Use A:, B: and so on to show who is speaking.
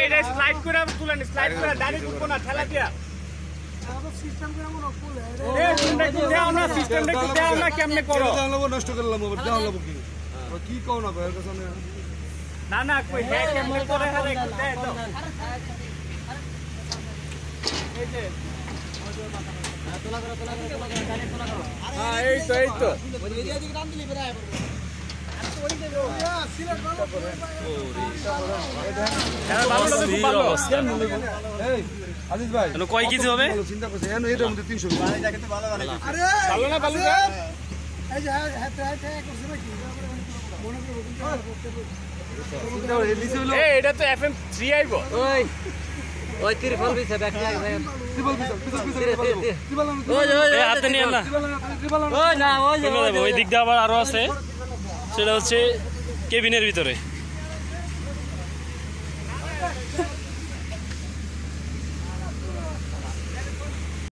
A: এটা স্লাইড করে তুলেন, স্লাইড করে ডাইরেক্ট উঠবো না, ঠেলা দিয়া কেমনে করো
B: নষ্ট করলাম কি কও না
A: না না কই কেমনে করে এই তো
B: আজিজ ভাই
C: কয় কেজি হবে?
B: চিন্তা করছে এটার মধ্যে 300
A: এটা তো FM 3 আইব
D: ওই ত্রিফল বিছে ব্যাকটা
C: হাতে নিয়ে না
D: ওই না
C: ওই দিক দিয়ে আবার আরো আছে, সেটা হচ্ছে কেবিনের ভিতরে।